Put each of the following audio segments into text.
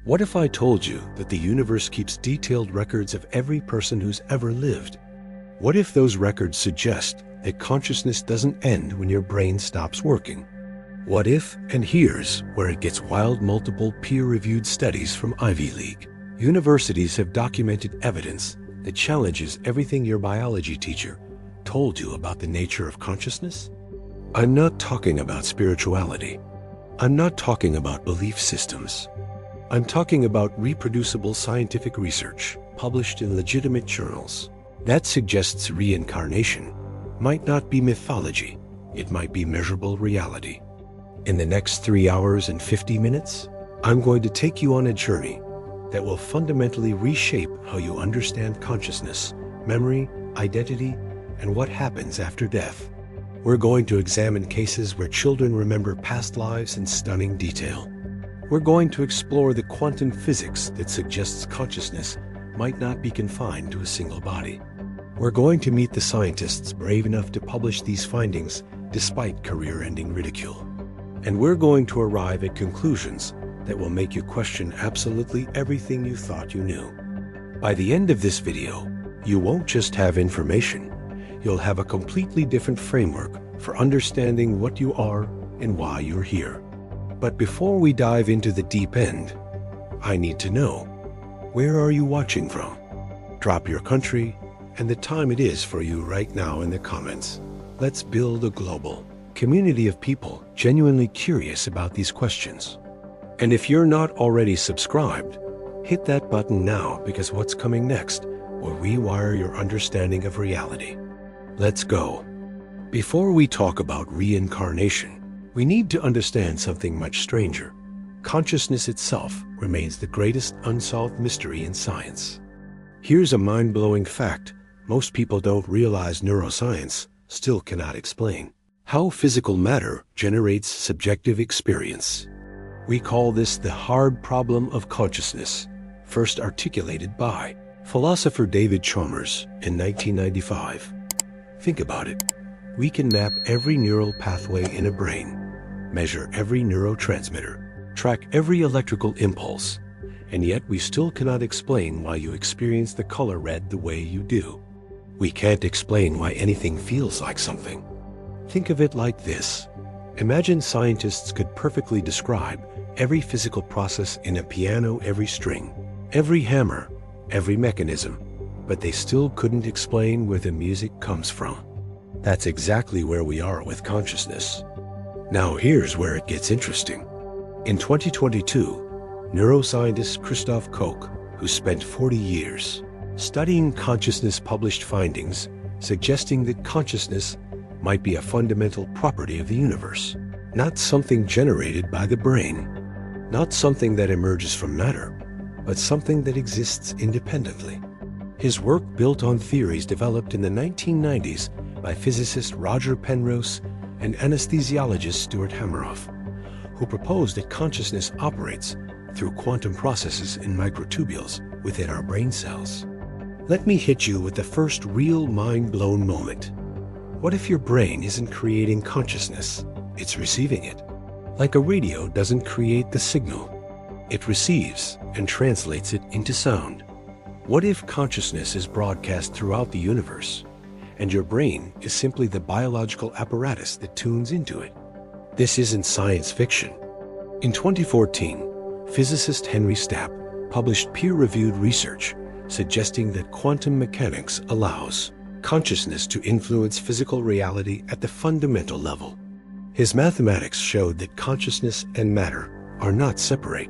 What if I told you that the universe keeps detailed records of every person who's ever lived? What if those records suggest that consciousness doesn't end when your brain stops working? What if, and here's where it gets wild, multiple peer-reviewed studies from Ivy League universities have documented evidence that challenges everything your biology teacher told you about the nature of consciousness? I'm not talking about spirituality. I'm not talking about belief systems. I'm talking about reproducible scientific research published in legitimate journals that suggests reincarnation might not be mythology, it might be measurable reality. In the next 3 hours and 50 minutes, I'm going to take you on a journey that will fundamentally reshape how you understand consciousness, memory, identity, and what happens after death. We're going to examine cases where children remember past lives in stunning detail. We're going to explore the quantum physics that suggests consciousness might not be confined to a single body. We're going to meet the scientists brave enough to publish these findings despite career-ending ridicule. And we're going to arrive at conclusions that will make you question absolutely everything you thought you knew. By the end of this video, you won't just have information, you'll have a completely different framework for understanding what you are and why you're here. But before we dive into the deep end, I need to know, where are you watching from? Drop your country and the time it is for you right now in the comments. Let's build a global community of people genuinely curious about these questions. And if you're not already subscribed, hit that button now, because what's coming next will rewire your understanding of reality. Let's go. Before we talk about reincarnation, we need to understand something much stranger. Consciousness itself remains the greatest unsolved mystery in science. Here's a mind-blowing fact most people don't realize neuroscience still cannot explain: how physical matter generates subjective experience. We call this the hard problem of consciousness, first articulated by philosopher David Chalmers in 1995. Think about it. We can map every neural pathway in a brain, measure every neurotransmitter, track every electrical impulse, and yet we still cannot explain why you experience the color red the way you do. We can't explain why anything feels like something. Think of it like this. Imagine scientists could perfectly describe every physical process in a piano, every string, every hammer, every mechanism, but they still couldn't explain where the music comes from. That's exactly where we are with consciousness. Now here's where it gets interesting. In 2022, neuroscientist Christoph Koch, who spent 40 years studying consciousness, published findings suggesting that consciousness might be a fundamental property of the universe, not something generated by the brain, not something that emerges from matter, but something that exists independently. His work built on theories developed in the 1990s by physicist Roger Penrose and anesthesiologist Stuart Hameroff, who proposed that consciousness operates through quantum processes in microtubules within our brain cells. Let me hit you with the first real mind-blown moment. What if your brain isn't creating consciousness, it's receiving it? Like a radio doesn't create the signal, it receives and translates it into sound. What if consciousness is broadcast throughout the universe, and your brain is simply the biological apparatus that tunes into it? This isn't science fiction. In 2014, physicist Henry Stapp published peer-reviewed research suggesting that quantum mechanics allows consciousness to influence physical reality at the fundamental level. His mathematics showed that consciousness and matter are not separate.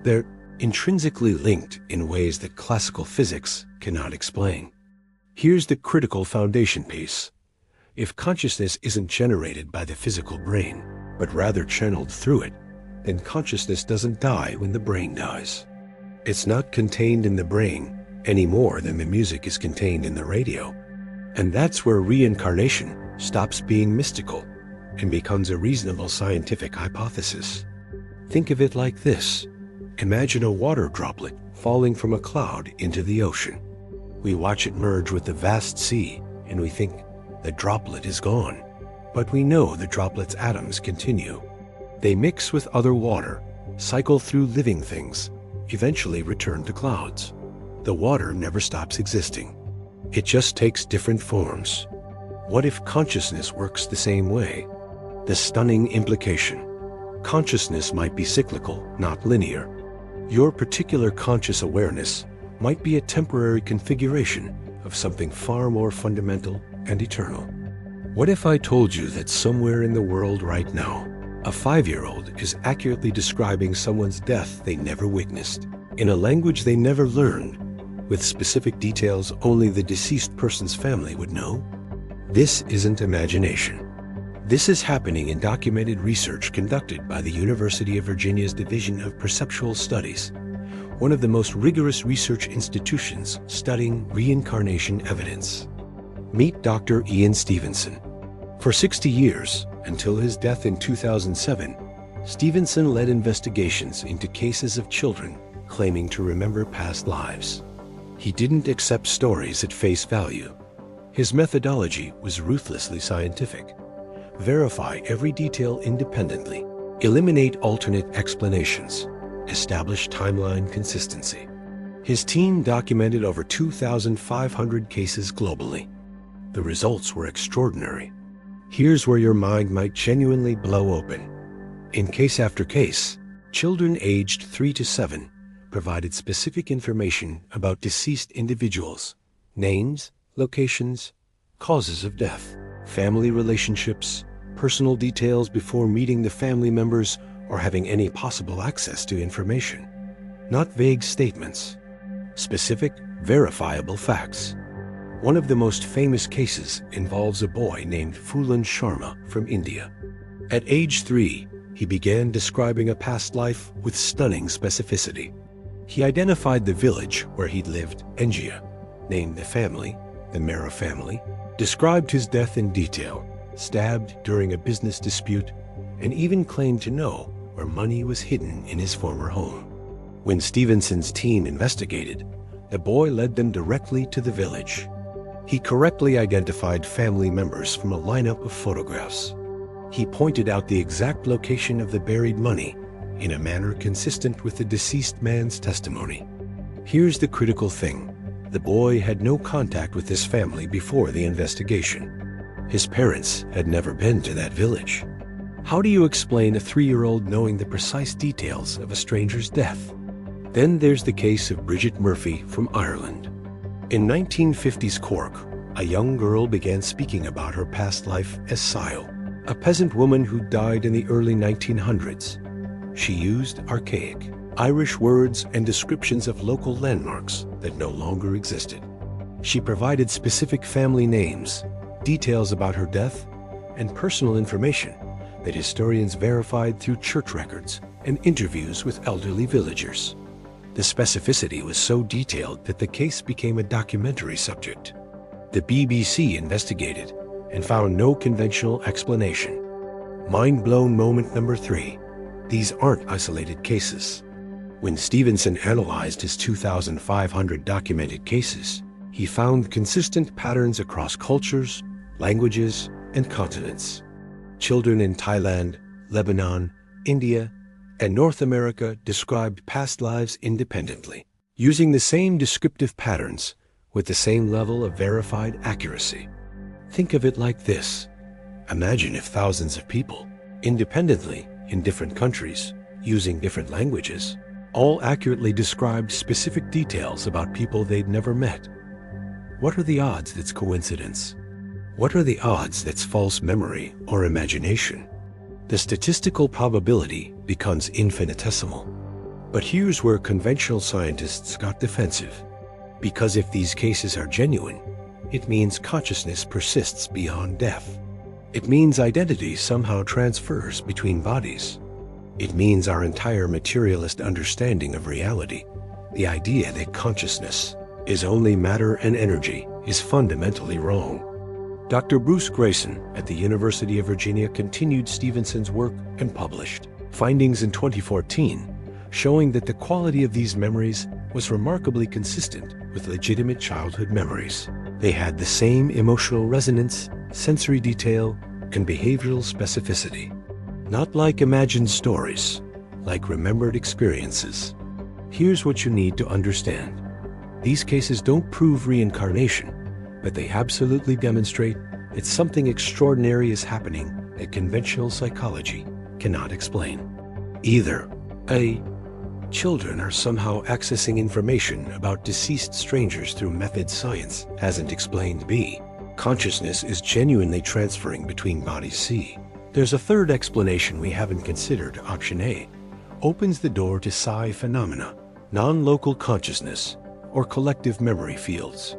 They're intrinsically linked in ways that classical physics cannot explain. Here's the critical foundation piece. If consciousness isn't generated by the physical brain, but rather channeled through it, then consciousness doesn't die when the brain dies. It's not contained in the brain any more than the music is contained in the radio. And that's where reincarnation stops being mystical and becomes a reasonable scientific hypothesis. Think of it like this. Imagine a water droplet falling from a cloud into the ocean. We watch it merge with the vast sea, and we think the droplet is gone. But we know the droplet's atoms continue. They mix with other water, cycle through living things, eventually return to clouds. The water never stops existing. It just takes different forms. What if consciousness works the same way? The stunning implication. Consciousness might be cyclical, not linear. Your particular conscious awareness might be a temporary configuration of something far more fundamental and eternal. What if I told you that somewhere in the world right now, a 5-year-old is accurately describing someone's death they never witnessed, in a language they never learned, with specific details only the deceased person's family would know? This isn't imagination. This is happening in documented research conducted by the University of Virginia's Division of Perceptual Studies, one of the most rigorous research institutions studying reincarnation evidence. Meet Dr. Ian Stevenson. For 60 years, until his death in 2007, Stevenson led investigations into cases of children claiming to remember past lives. He didn't accept stories at face value. His methodology was ruthlessly scientific. Verify every detail independently. Eliminate alternate explanations. Establish timeline consistency. His team documented over 2,500 cases globally. The results were extraordinary. Here's where your mind might genuinely blow open. In case after case, children aged 3 to 7 provided specific information about deceased individuals, names, locations, causes of death, family relationships, personal details before meeting the family members or having any possible access to information. Not vague statements. Specific, verifiable facts. One of the most famous cases involves a boy named Phulan Sharma from India. At age 3, he began describing a past life with stunning specificity. He identified the village where he'd lived, Engia, named the family, the Mehra family, described his death in detail, stabbed during a business dispute, and even claimed to know where money was hidden in his former home. When Stevenson's team investigated, the boy led them directly to the village. He correctly identified family members from a lineup of photographs. He pointed out the exact location of the buried money in a manner consistent with the deceased man's testimony. Here's the critical thing. The boy had no contact with his family before the investigation. His parents had never been to that village. How do you explain a 3-year-old knowing the precise details of a stranger's death? Then there's the case of Bridget Murphy from Ireland. In 1950s Cork, a young girl began speaking about her past life as Sile, a peasant woman who died in the early 1900s. She used archaic Irish words and descriptions of local landmarks that no longer existed. She provided specific family names, details about her death, and personal information that historians verified through church records and interviews with elderly villagers. The specificity was so detailed that the case became a documentary subject. The BBC investigated and found no conventional explanation. Mind-blown moment number 3. These aren't isolated cases. When Stevenson analyzed his 2,500 documented cases, he found consistent patterns across cultures, languages, and continents. Children in Thailand, Lebanon, India, and North America described past lives independently, using the same descriptive patterns with the same level of verified accuracy. Think of it like this. Imagine if thousands of people, independently in different countries, using different languages, all accurately described specific details about people they'd never met. What are the odds that's coincidence? What are the odds that's false memory or imagination? The statistical probability becomes infinitesimal. But here's where conventional scientists got defensive. Because if these cases are genuine, it means consciousness persists beyond death. It means identity somehow transfers between bodies. It means our entire materialist understanding of reality, the idea that consciousness is only matter and energy, is fundamentally wrong. Dr. Bruce Grayson at the University of Virginia continued Stevenson's work and published findings in 2014 showing that the quality of these memories was remarkably consistent with legitimate childhood memories. They had the same emotional resonance, sensory detail, and behavioral specificity. Not like imagined stories, like remembered experiences. Here's what you need to understand. These cases don't prove reincarnation, but they absolutely demonstrate that something extraordinary is happening that conventional psychology cannot explain. Either A. Children are somehow accessing information about deceased strangers through methods science hasn't explained. B. Consciousness is genuinely transferring between bodies. C. There's a third explanation we haven't considered. Option A opens the door to psi phenomena, non-local consciousness, or collective memory fields.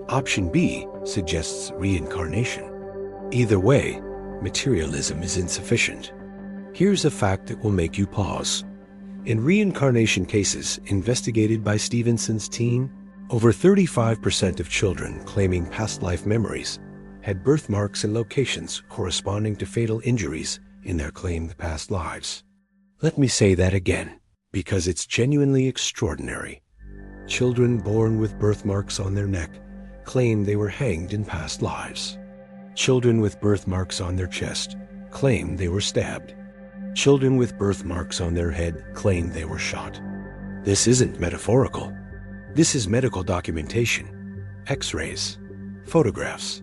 Option B suggests reincarnation. Either way, materialism is insufficient. Here's a fact that will make you pause. In reincarnation cases investigated by Stevenson's team, over 35% of children claiming past life memories had birthmarks in locations corresponding to fatal injuries in their claimed past lives. Let me say that again, because it's genuinely extraordinary. Children born with birthmarks on their neck claim they were hanged in past lives. Children with birthmarks on their chest claim they were stabbed. Children with birthmarks on their head claim they were shot. This isn't metaphorical. This is medical documentation, x-rays, photographs,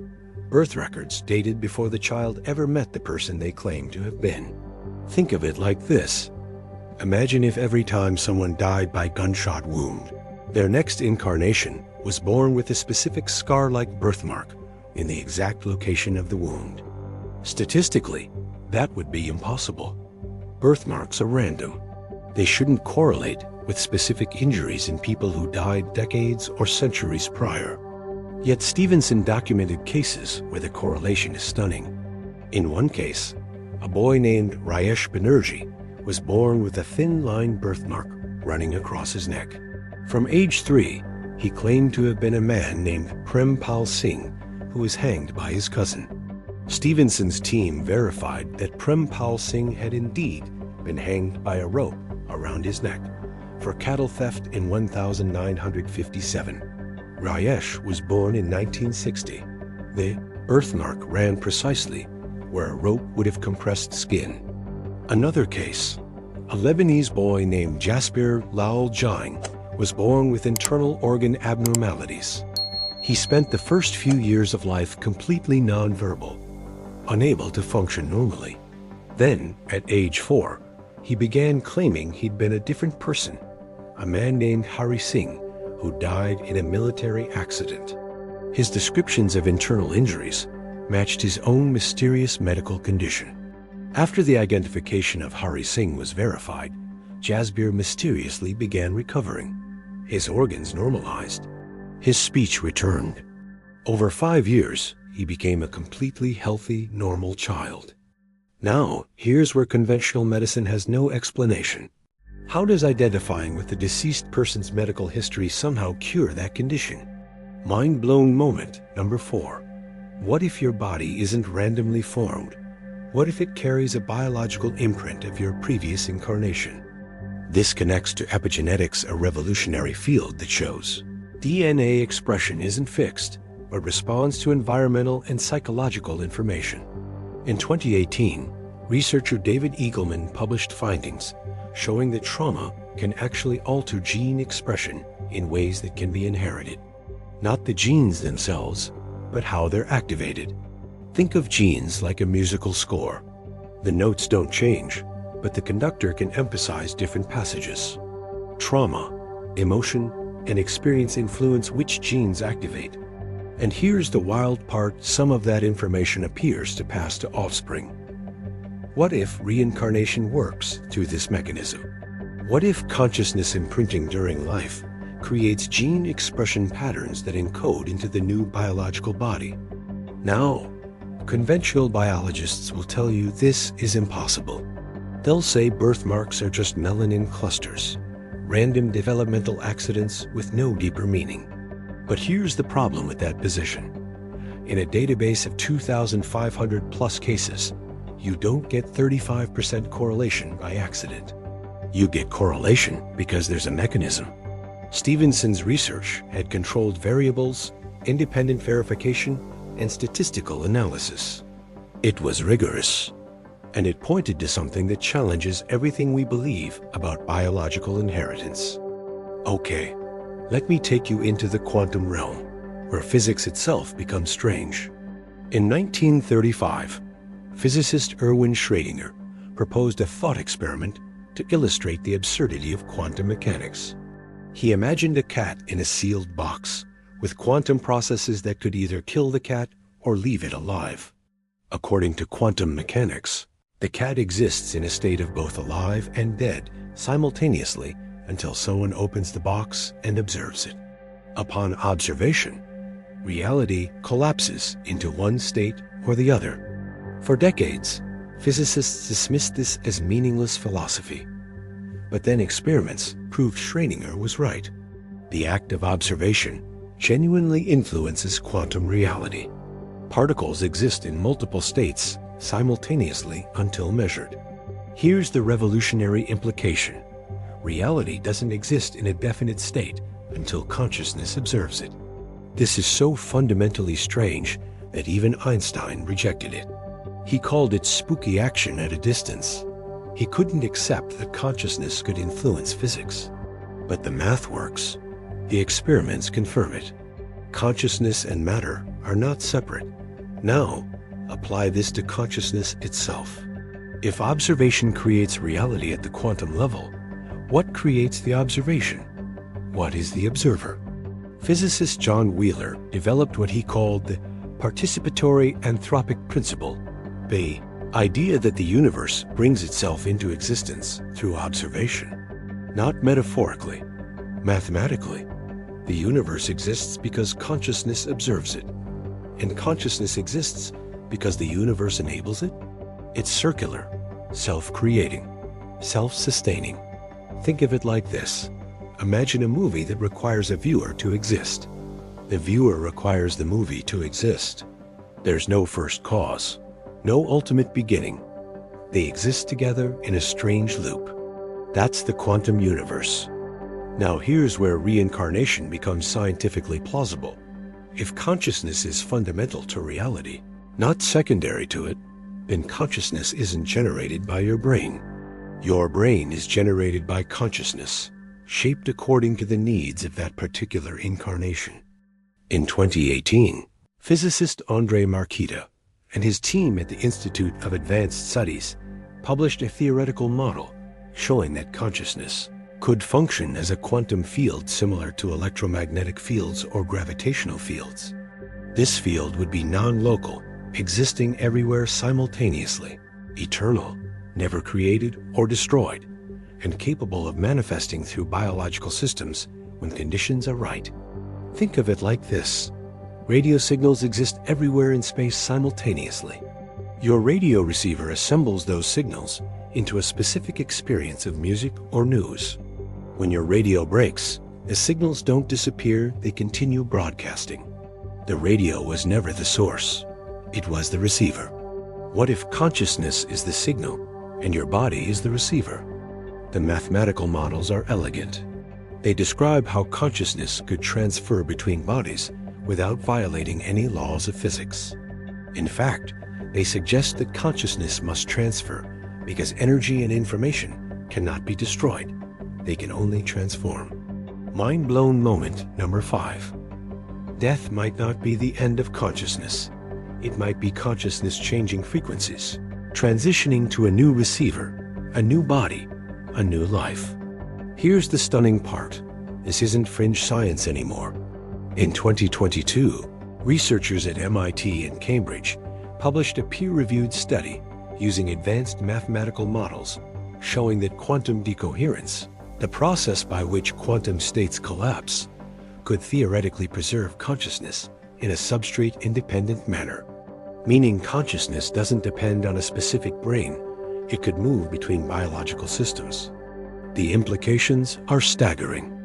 birth records dated before the child ever met the person they claim to have been. Think of it like this. Imagine if every time someone died by gunshot wound, their next incarnation was born with a specific scar-like birthmark in the exact location of the wound. Statistically, that would be impossible. Birthmarks are random. They shouldn't correlate with specific injuries in people who died decades or centuries prior. Yet Stevenson documented cases where the correlation is stunning. In one case, a boy named Rajesh Banerjee was born with a thin-line birthmark running across his neck. From age 3, he claimed to have been a man named Prem Pal Singh who was hanged by his cousin. Stevenson's team verified that Prem Pal Singh had indeed been hanged by a rope around his neck for cattle theft in 1957. Rajesh was born in 1960. The birthmark ran precisely where a rope would have compressed skin. Another case, a Lebanese boy named Jasbir Lal Jain was born with internal organ abnormalities. He spent the first few years of life completely nonverbal, unable to function normally. Then, at age 4, he began claiming he'd been a different person, a man named Hari Singh, who died in a military accident. His descriptions of internal injuries matched his own mysterious medical condition. After the identification of Hari Singh was verified, Jasbir mysteriously began recovering. His organs normalized. His speech returned. Over 5 years, he became a completely healthy, normal child. Now, here's where conventional medicine has no explanation. How does identifying with the deceased person's medical history somehow cure that condition? Mind-blown moment number 4. What if your body isn't randomly formed? What if it carries a biological imprint of your previous incarnation? This connects to epigenetics, a revolutionary field that shows DNA expression isn't fixed, but responds to environmental and psychological information. In 2018, researcher David Eagleman published findings showing that trauma can actually alter gene expression in ways that can be inherited. Not the genes themselves, but how they're activated. Think of genes like a musical score. The notes don't change, but the conductor can emphasize different passages. Trauma, emotion, and experience influence which genes activate. And here's the wild part: some of that information appears to pass to offspring. What if reincarnation works through this mechanism? What if consciousness imprinting during life creates gene expression patterns that encode into the new biological body? Now, conventional biologists will tell you this is impossible. They'll say birthmarks are just melanin clusters, random developmental accidents with no deeper meaning. But here's the problem with that position. In a database of 2,500 plus cases, you don't get 35% correlation by accident. You get correlation because there's a mechanism. Stevenson's research had controlled variables, independent verification, and statistical analysis. It was rigorous, and it pointed to something that challenges everything we believe about biological inheritance. Okay, let me take you into the quantum realm, where physics itself becomes strange. In 1935, physicist Erwin Schrödinger proposed a thought experiment to illustrate the absurdity of quantum mechanics. He imagined a cat in a sealed box, with quantum processes that could either kill the cat or leave it alive. According to quantum mechanics, the cat exists in a state of both alive and dead simultaneously until someone opens the box and observes it. Upon observation, reality collapses into one state or the other. For decades, physicists dismissed this as meaningless philosophy. But then experiments proved Schrödinger was right. The act of observation genuinely influences quantum reality. Particles exist in multiple states simultaneously until measured. Here's the revolutionary implication. Reality doesn't exist in a definite state until consciousness observes it. This is so fundamentally strange that even Einstein rejected it. He called it spooky action at a distance. He couldn't accept that consciousness could influence physics. But the math works. The experiments confirm it. Consciousness and matter are not separate. Now, apply this to consciousness itself. If observation creates reality at the quantum level, what creates the observation? What is the observer? Physicist John Wheeler developed what he called the participatory anthropic principle, the idea that the universe brings itself into existence through observation. Not metaphorically, mathematically. The universe exists because consciousness observes it, and consciousness exists because the universe enables it. It's circular, self-creating, self-sustaining. Think of it like this. Imagine a movie that requires a viewer to exist. The viewer requires the movie to exist. There's no first cause, no ultimate beginning. They exist together in a strange loop. That's the quantum universe. Now here's where reincarnation becomes scientifically plausible. If consciousness is fundamental to reality, not secondary to it, then consciousness isn't generated by your brain. Your brain is generated by consciousness, shaped according to the needs of that particular incarnation. In 2018, physicist Andrei Markita and his team at the Institute of Advanced Studies published a theoretical model showing that consciousness could function as a quantum field similar to electromagnetic fields or gravitational fields. This field would be non-local, existing everywhere simultaneously, eternal, never created or destroyed, and capable of manifesting through biological systems when conditions are right. Think of it like this. Radio signals exist everywhere in space simultaneously. Your radio receiver assembles those signals into a specific experience of music or news. When your radio breaks, the signals don't disappear, they continue broadcasting. The radio was never the source. It was the receiver. What if consciousness is the signal and your body is the receiver? The mathematical models are elegant. They describe how consciousness could transfer between bodies without violating any laws of physics. In fact, they suggest that consciousness must transfer because energy and information cannot be destroyed. They can only transform. Mind-blown moment number 5. Death might not be the end of consciousness. It might be consciousness changing frequencies, transitioning to a new receiver, a new body, a new life. Here's the stunning part. This isn't fringe science anymore. In 2022, researchers at MIT and Cambridge published a peer-reviewed study using advanced mathematical models showing that quantum decoherence, the process by which quantum states collapse, could theoretically preserve consciousness in a substrate-independent manner, meaning consciousness doesn't depend on a specific brain. It could move between biological systems. The implications are staggering.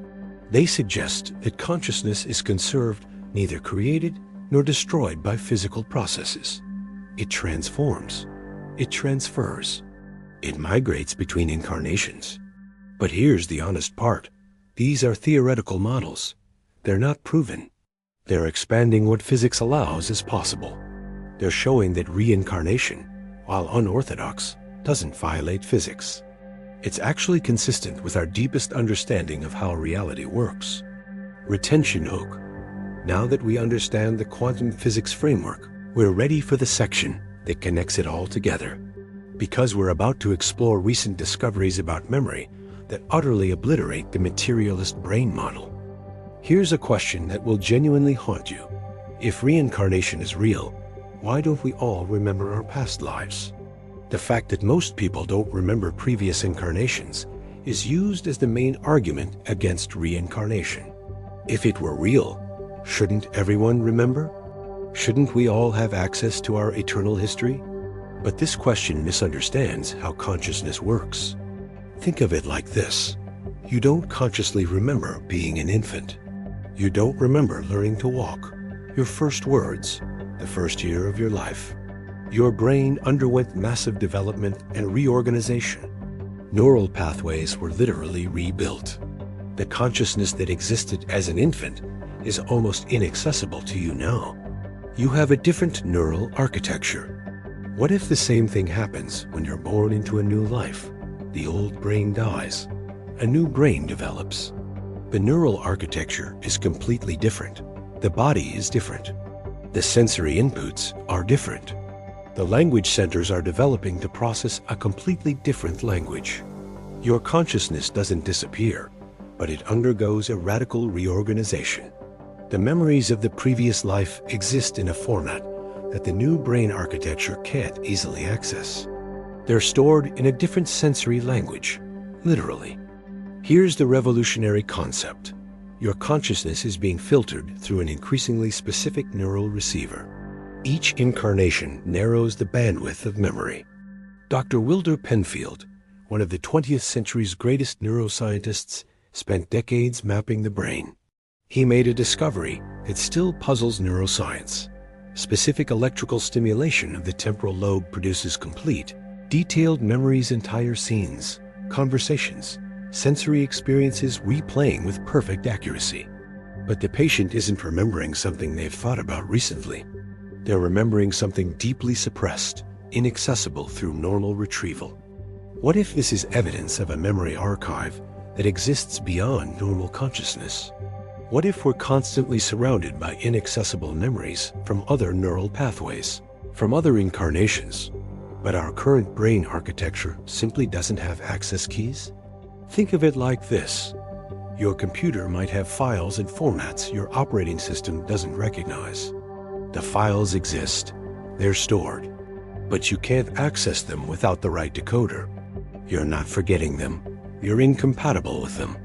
They suggest that consciousness is conserved, neither created nor destroyed by physical processes. It transforms. It transfers. It migrates between incarnations. But here's the honest part. These are theoretical models. They're not proven. They're expanding what physics allows as possible. They're showing that reincarnation, while unorthodox, doesn't violate physics. It's actually consistent with our deepest understanding of how reality works. Retention oak. Now that we understand the quantum physics framework, we're ready for the section that connects it all together. Because we're about to explore recent discoveries about memory that utterly obliterate the materialist brain model. Here's a question that will genuinely haunt you. If reincarnation is real, why don't we all remember our past lives? The fact that most people don't remember previous incarnations is used as the main argument against reincarnation. If it were real, shouldn't everyone remember? Shouldn't we all have access to our eternal history? But this question misunderstands how consciousness works. Think of it like this. You don't consciously remember being an infant. You don't remember learning to walk, your first words, the first year of your life. Your brain underwent massive development and reorganization. Neural pathways were literally rebuilt. The consciousness that existed as an infant is almost inaccessible to you now. You have a different neural architecture. What if the same thing happens when you're born into a new life? The old brain dies. A new brain develops. The neural architecture is completely different. The body is different. The sensory inputs are different. The language centers are developing to process a completely different language. Your consciousness doesn't disappear, but it undergoes a radical reorganization. The memories of the previous life exist in a format that the new brain architecture can't easily access. They're stored in a different sensory language, literally. Here's the revolutionary concept. Your consciousness is being filtered through an increasingly specific neural receiver. Each incarnation narrows the bandwidth of memory. Dr. Wilder Penfield, one of the 20th century's greatest neuroscientists, spent decades mapping the brain. He made a discovery that still puzzles neuroscience. Specific electrical stimulation of the temporal lobe produces complete, detailed memories, entire scenes, conversations, sensory experiences replaying with perfect accuracy. But the patient isn't remembering something they've thought about recently. They're remembering something deeply suppressed, inaccessible through normal retrieval. What if this is evidence of a memory archive that exists beyond normal consciousness? What if we're constantly surrounded by inaccessible memories from other neural pathways, from other incarnations, but our current brain architecture simply doesn't have access keys? Think of it like this. Your computer might have files and formats your operating system doesn't recognize. The files exist, they're stored, but you can't access them without the right decoder. You're not forgetting them, you're incompatible with them.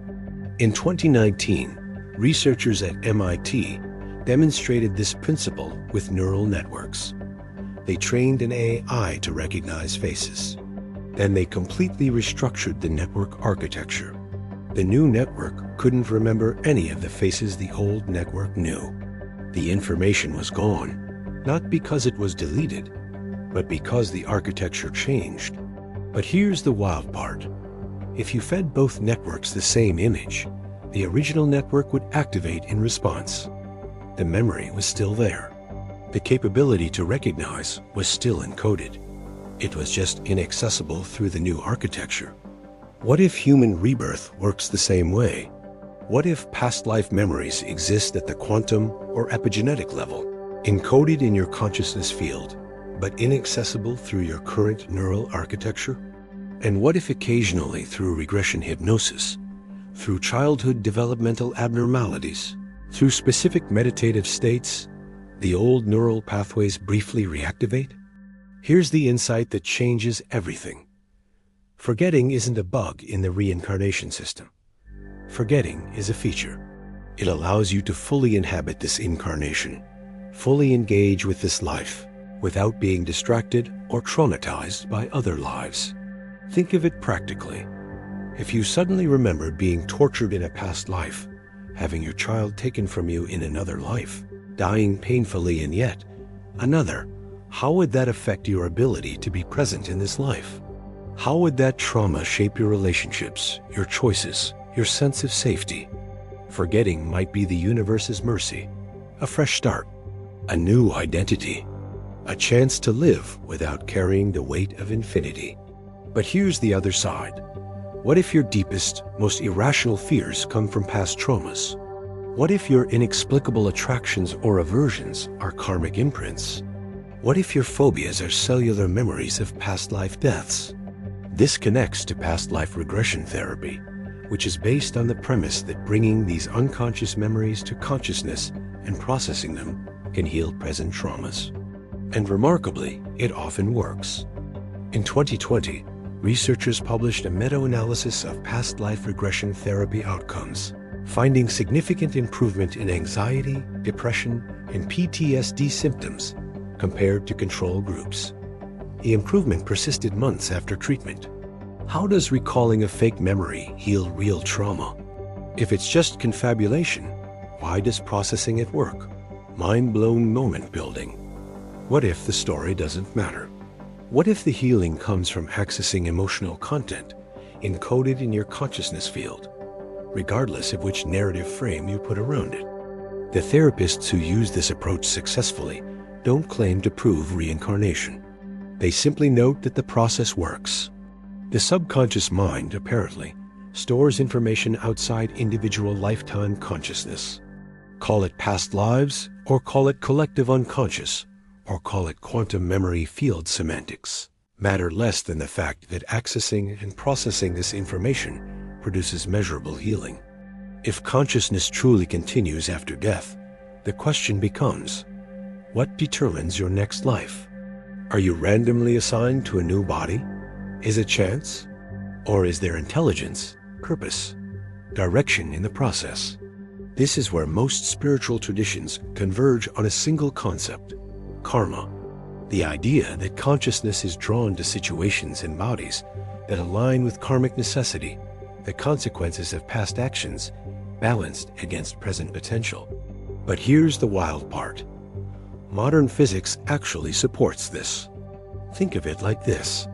In 2019, researchers at MIT demonstrated this principle with neural networks. They trained an AI to recognize faces. Then they completely restructured the network architecture. The new network couldn't remember any of the faces the old network knew. The information was gone, not because it was deleted, but because the architecture changed. But here's the wild part. If you fed both networks the same image, the original network would activate in response. The memory was still there. The capability to recognize was still encoded. It was just inaccessible through the new architecture. What if human rebirth works the same way? What if past life memories exist at the quantum or epigenetic level, encoded in your consciousness field, but inaccessible through your current neural architecture? And what if occasionally through regression hypnosis, through childhood developmental abnormalities, through specific meditative states, the old neural pathways briefly reactivate? Here's the insight that changes everything. Forgetting isn't a bug in the reincarnation system. Forgetting is a feature. It allows you to fully inhabit this incarnation, fully engage with this life, without being distracted or traumatized by other lives. Think of it practically. If you suddenly remember being tortured in a past life, having your child taken from you in another life, dying painfully in yet another, how would that affect your ability to be present in this life? How would that trauma shape your relationships, your choices, your sense of safety? Forgetting might be the universe's mercy, a fresh start, a new identity, a chance to live without carrying the weight of infinity. But here's the other side. What if your deepest, most irrational fears come from past traumas? What if your inexplicable attractions or aversions are karmic imprints? What if your phobias are cellular memories of past life deaths? This connects to past life regression therapy, which is based on the premise that bringing these unconscious memories to consciousness and processing them can heal present traumas. And remarkably, it often works. In 2020, researchers published a meta-analysis of past life regression therapy outcomes, finding significant improvement in anxiety, depression, and PTSD symptoms compared to control groups. The improvement persisted months after treatment. How does recalling a fake memory heal real trauma? If it's just confabulation, why does processing it work? Mind-blown moment building. What if the story doesn't matter? What if the healing comes from accessing emotional content encoded in your consciousness field, regardless of which narrative frame you put around it? The therapists who use this approach successfully don't claim to prove reincarnation. They simply note that the process works. The subconscious mind, apparently, stores information outside individual lifetime consciousness. Call it past lives, or call it collective unconscious, or call it quantum memory field semantics, matter less than the fact that accessing and processing this information produces measurable healing. If consciousness truly continues after death, the question becomes, what determines your next life? Are you randomly assigned to a new body? Is it chance? Or is there intelligence, purpose, direction in the process? This is where most spiritual traditions converge on a single concept: karma. The idea that consciousness is drawn to situations and bodies that align with karmic necessity, the consequences of past actions balanced against present potential. But here's the wild part. Modern physics actually supports this. Think of it like this.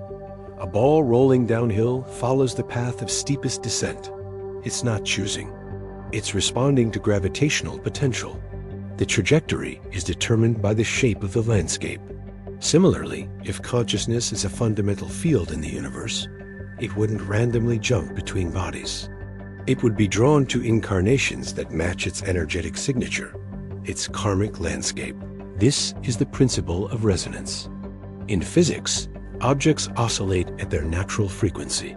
A ball rolling downhill follows the path of steepest descent. It's not choosing. It's responding to gravitational potential. The trajectory is determined by the shape of the landscape. Similarly, if consciousness is a fundamental field in the universe, it wouldn't randomly jump between bodies. It would be drawn to incarnations that match its energetic signature, its karmic landscape. This is the principle of resonance. In physics, objects oscillate at their natural frequency.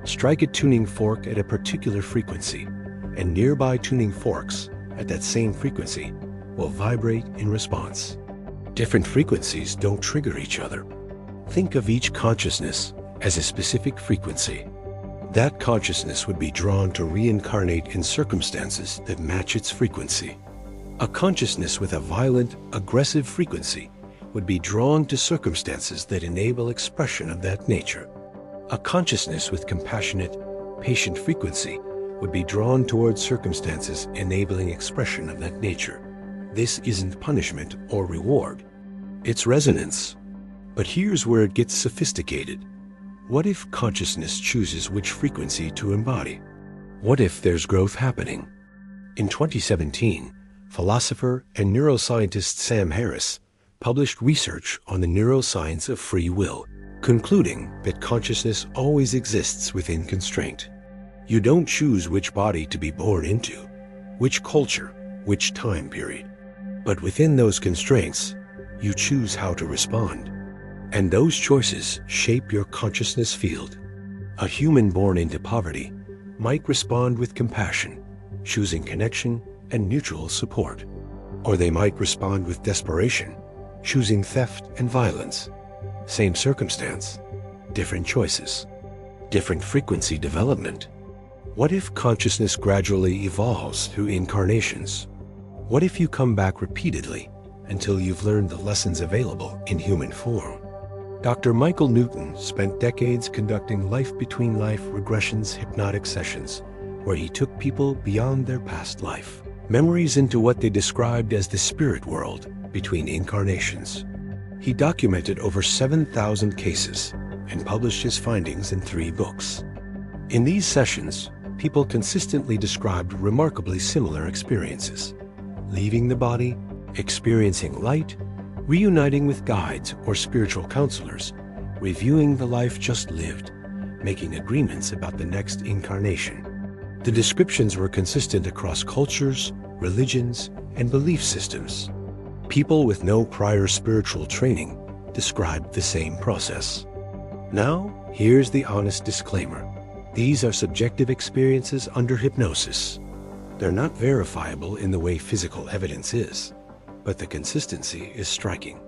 Strike a tuning fork at a particular frequency, and nearby tuning forks at that same frequency will vibrate in response. Different frequencies don't trigger each other. Think of each consciousness as a specific frequency. That consciousness would be drawn to reincarnate in circumstances that match its frequency. A consciousness with a violent, aggressive frequency would be drawn to circumstances that enable expression of that nature. A consciousness with compassionate, patient frequency would be drawn towards circumstances enabling expression of that nature. This isn't punishment or reward. It's resonance. But here's where it gets sophisticated. What if consciousness chooses which frequency to embody? What if there's growth happening? In 2017, philosopher and neuroscientist Sam Harris published research on the neuroscience of free will, concluding that consciousness always exists within constraint. You don't choose which body to be born into, which culture, which time period. But within those constraints, you choose how to respond. And those choices shape your consciousness field. A human born into poverty might respond with compassion, choosing connection and mutual support. Or they might respond with desperation, choosing theft and violence. Same circumstance, different choices, different frequency development. What if consciousness gradually evolves through incarnations? What if you come back repeatedly until you've learned the lessons available in human form? Dr. Michael Newton spent decades conducting life-between-life regressions hypnotic sessions, where he took people beyond their past life, memories into what they described as the spirit world between incarnations. He documented over 7,000 cases and published his findings in 3 books. In these sessions, people consistently described remarkably similar experiences: leaving the body, experiencing light, reuniting with guides or spiritual counselors, reviewing the life just lived, making agreements about the next incarnation. The descriptions were consistent across cultures, religions, and belief systems. People with no prior spiritual training described the same process. Now, here's the honest disclaimer. These are subjective experiences under hypnosis. They're not verifiable in the way physical evidence is, but the consistency is striking.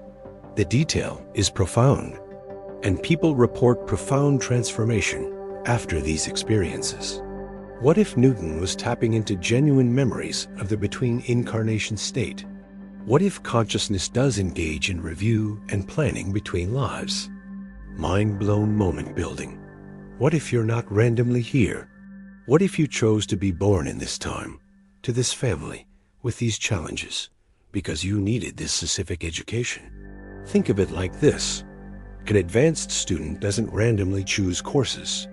The detail is profound, and people report profound transformation after these experiences. What if Newton was tapping into genuine memories of the between-incarnation state? What if consciousness does engage in review and planning between lives? Mind-blown moment building. What if you're not randomly here? What if you chose to be born in this time, to this family, with these challenges, because you needed this specific education? Think of it like this. An advanced student doesn't randomly choose courses.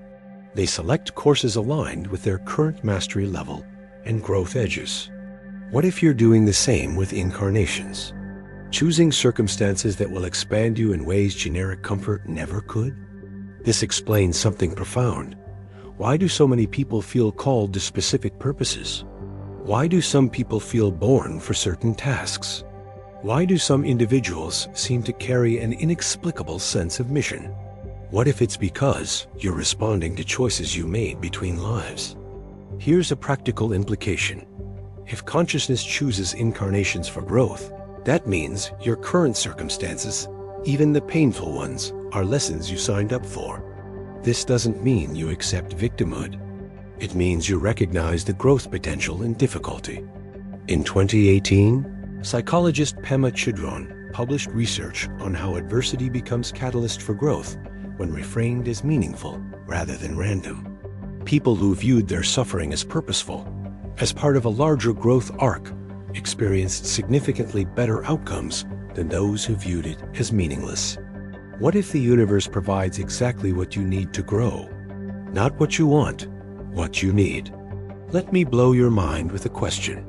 They select courses aligned with their current mastery level and growth edges. What if you're doing the same with incarnations? Choosing circumstances that will expand you in ways generic comfort never could? This explains something profound. Why do so many people feel called to specific purposes? Why do some people feel born for certain tasks? Why do some individuals seem to carry an inexplicable sense of mission? What if it's because you're responding to choices you made between lives? Here's a practical implication. If consciousness chooses incarnations for growth, that means your current circumstances, even the painful ones, are lessons you signed up for. This doesn't mean you accept victimhood. It means you recognize the growth potential in difficulty. In 2018, psychologist Pema Chidron published research on how adversity becomes catalyst for growth when reframed as meaningful rather than random. People who viewed their suffering as purposeful, as part of a larger growth arc, experienced significantly better outcomes than those who viewed it as meaningless. What if the universe provides exactly what you need to grow? Not what you want, what you need. Let me blow your mind with a question.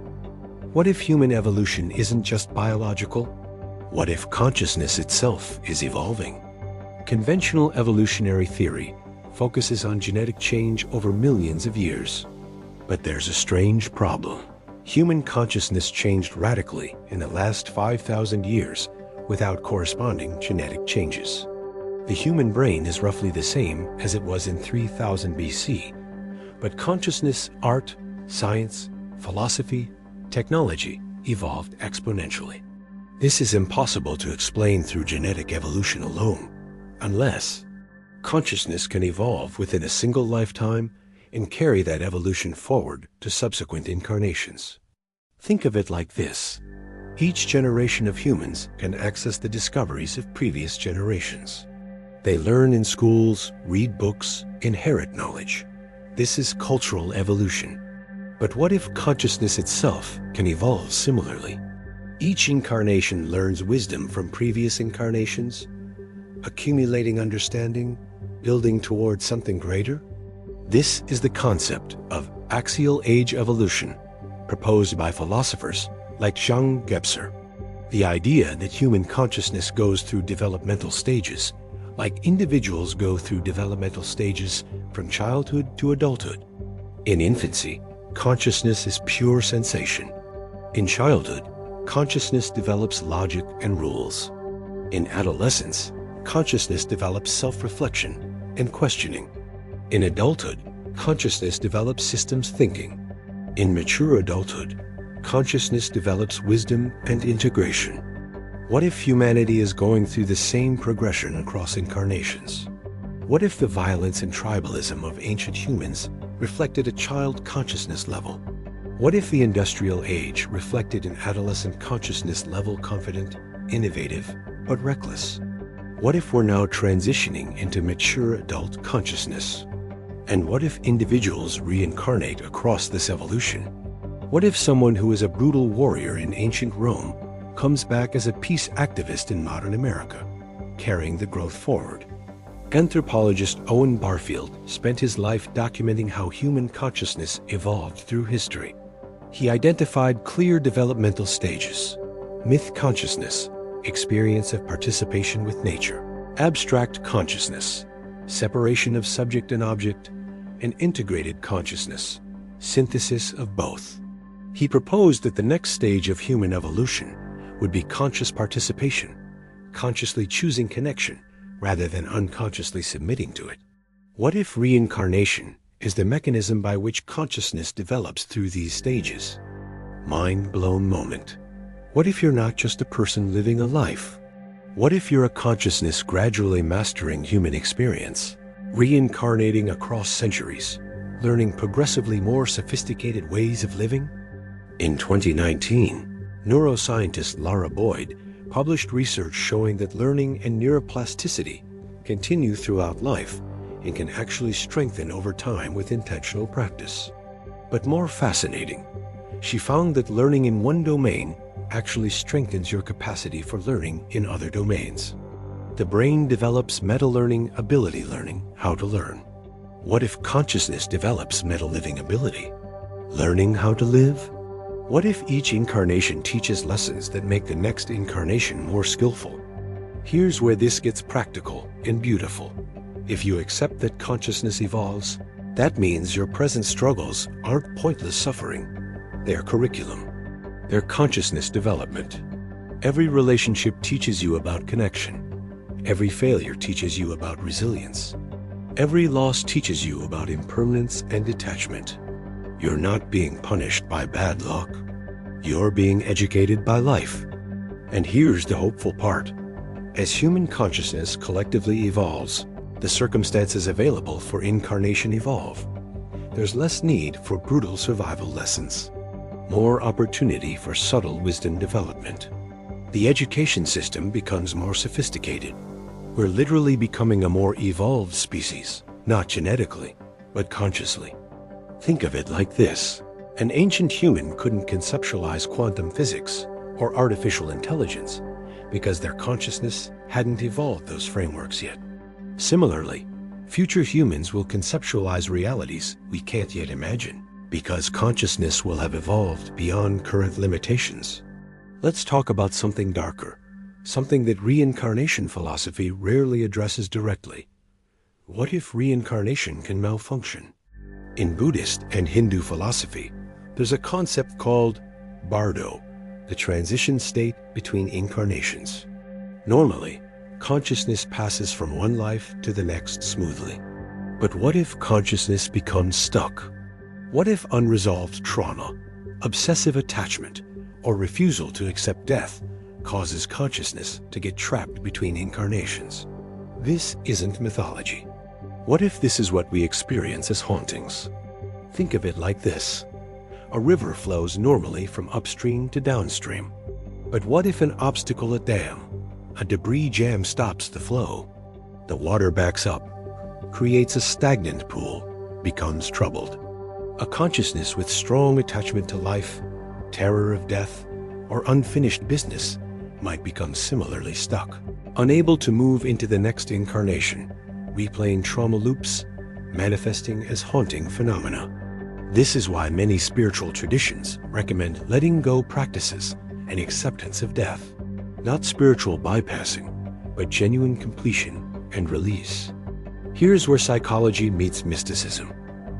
What if human evolution isn't just biological? What if consciousness itself is evolving? Conventional evolutionary theory focuses on genetic change over millions of years. But there's a strange problem. Human consciousness changed radically in the last 5,000 years without corresponding genetic changes. The human brain is roughly the same as it was in 3000 BC, but consciousness, art, science, philosophy, technology evolved exponentially. This is impossible to explain through genetic evolution alone, unless consciousness can evolve within a single lifetime and carry that evolution forward to subsequent incarnations. Think of it like this. Each generation of humans can access the discoveries of previous generations. They learn in schools, read books, inherit knowledge. This is cultural evolution. But what if consciousness itself can evolve similarly? Each incarnation learns wisdom from previous incarnations, accumulating understanding, building towards something greater? This is the concept of axial age evolution, proposed by philosophers like Jean Gebser. The idea that human consciousness goes through developmental stages, like individuals go through developmental stages from childhood to adulthood. In infancy, consciousness is pure sensation. In childhood, consciousness develops logic and rules. In adolescence, consciousness develops self-reflection and questioning. In adulthood, consciousness develops systems thinking. In mature adulthood, consciousness develops wisdom and integration. What if humanity is going through the same progression across incarnations? What if the violence and tribalism of ancient humans reflected a child consciousness level? What if the industrial age reflected an adolescent consciousness level, confident, innovative, but reckless? What if we're now transitioning into mature adult consciousness? And what if individuals reincarnate across this evolution? What if someone who was a brutal warrior in ancient Rome comes back as a peace activist in modern America, carrying the growth forward? Anthropologist Owen Barfield spent his life documenting how human consciousness evolved through history. He identified clear developmental stages: myth consciousness, experience of participation with nature; abstract consciousness, separation of subject and object, and integrated consciousness, synthesis of both. He proposed that the next stage of human evolution would be conscious participation, consciously choosing connection rather than unconsciously submitting to it. What if reincarnation is the mechanism by which consciousness develops through these stages? Mind-blown moment. What if you're not just a person living a life? What if you're a consciousness gradually mastering human experience, reincarnating across centuries, learning progressively more sophisticated ways of living? In 2019, neuroscientist Laura Boyd published research showing that learning and neuroplasticity continue throughout life and can actually strengthen over time with intentional practice. But more fascinating, she found that learning in one domain actually strengthens your capacity for learning in other domains. The brain develops meta-learning ability learning how to learn. What if consciousness develops meta-living ability, learning how to live? What if each incarnation teaches lessons that make the next incarnation more skillful? Here's where this gets practical and beautiful. If you accept that consciousness evolves, that means your present struggles aren't pointless suffering. They're curriculum. They're consciousness development. Every relationship teaches you about connection. Every failure teaches you about resilience. Every loss teaches you about impermanence and detachment. You're not being punished by bad luck. You're being educated by life. And here's the hopeful part. As human consciousness collectively evolves, the circumstances available for incarnation evolve. There's less need for brutal survival lessons, more opportunity for subtle wisdom development. The education system becomes more sophisticated. We're literally becoming a more evolved species, not genetically, but consciously. Think of it like this. An ancient human couldn't conceptualize quantum physics or artificial intelligence because their consciousness hadn't evolved those frameworks yet. Similarly, future humans will conceptualize realities we can't yet imagine because consciousness will have evolved beyond current limitations. Let's talk about something darker, something that reincarnation philosophy rarely addresses directly. What if reincarnation can malfunction? In Buddhist and Hindu philosophy, there's a concept called bardo, the transition state between incarnations. Normally, consciousness passes from one life to the next smoothly. But what if consciousness becomes stuck? What if unresolved trauma, obsessive attachment, or refusal to accept death causes consciousness to get trapped between incarnations? This isn't mythology. What if this is what we experience as hauntings? Think of it like this. A river flows normally from upstream to downstream. But what if an obstacle, a dam, a debris jam stops the flow? The water backs up, creates a stagnant pool, becomes troubled. A consciousness with strong attachment to life, terror of death, or unfinished business might become similarly stuck, unable to move into the next incarnation, replaying trauma loops, manifesting as haunting phenomena. This is why many spiritual traditions recommend letting go practices and acceptance of death. Not spiritual bypassing, but genuine completion and release. Here's where psychology meets mysticism.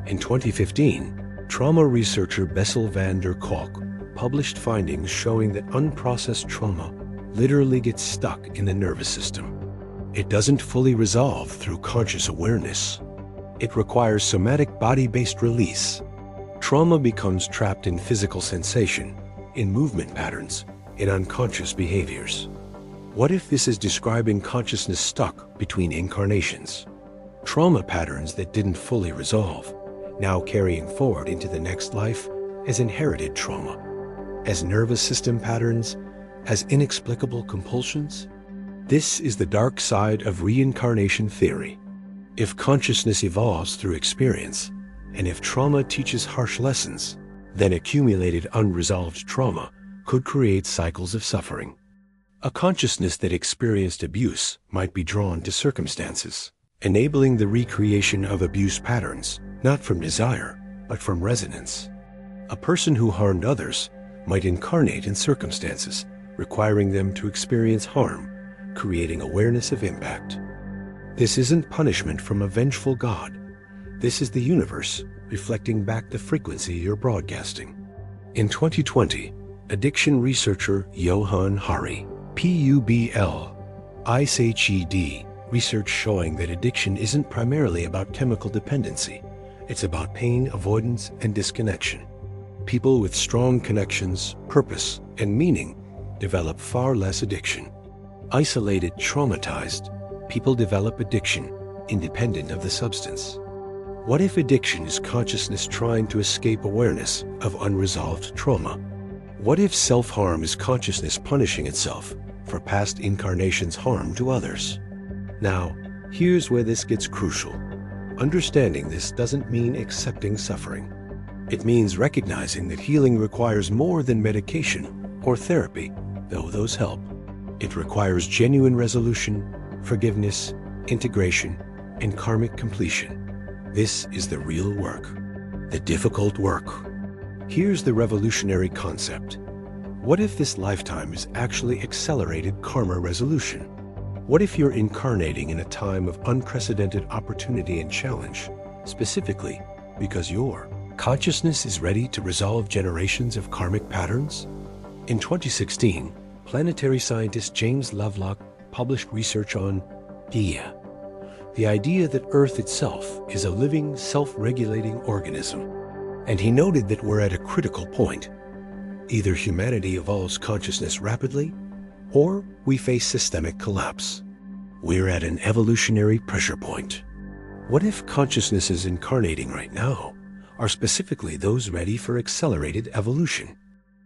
In 2015, trauma researcher Bessel van der Kolk published findings showing that unprocessed trauma literally gets stuck in the nervous system. It doesn't fully resolve through conscious awareness. It requires somatic body-based release. Trauma becomes trapped in physical sensation, in movement patterns, in unconscious behaviors. What if this is describing consciousness stuck between incarnations? Trauma patterns that didn't fully resolve, now carrying forward into the next life as inherited trauma, as nervous system patterns, as inexplicable compulsions? This is the dark side of reincarnation theory. If consciousness evolves through experience, and if trauma teaches harsh lessons, then accumulated unresolved trauma could create cycles of suffering. A consciousness that experienced abuse might be drawn to circumstances, enabling the recreation of abuse patterns, not from desire, but from resonance. A person who harmed others might incarnate in circumstances, requiring them to experience harm, creating awareness of impact. This isn't punishment from a vengeful God. This is the universe reflecting back the frequency you're broadcasting. In 2020, addiction researcher Johann Hari, PUBL-ICHED, research showing that addiction isn't primarily about chemical dependency. It's about pain avoidance and disconnection. People with strong connections, purpose, and meaning develop far less addiction. Isolated, traumatized people develop addiction independent of the substance. What if addiction is consciousness trying to escape awareness of unresolved trauma? What if self-harm is consciousness punishing itself for past incarnations' harm to others? Now, here's where this gets crucial. Understanding this doesn't mean accepting suffering. It means recognizing that healing requires more than medication or therapy, though those help. It requires genuine resolution, forgiveness, integration, and karmic completion. This is the real work, the difficult work. Here's the revolutionary concept. What if this lifetime is actually accelerated karma resolution? What if you're incarnating in a time of unprecedented opportunity and challenge, specifically because your consciousness is ready to resolve generations of karmic patterns? In 2016, planetary scientist James Lovelock published research on Gaia, the idea that Earth itself is a living, self-regulating organism. And he noted that we're at a critical point. Either humanity evolves consciousness rapidly, or we face systemic collapse. We're at an evolutionary pressure point. What if consciousnesses incarnating right now are specifically those ready for accelerated evolution?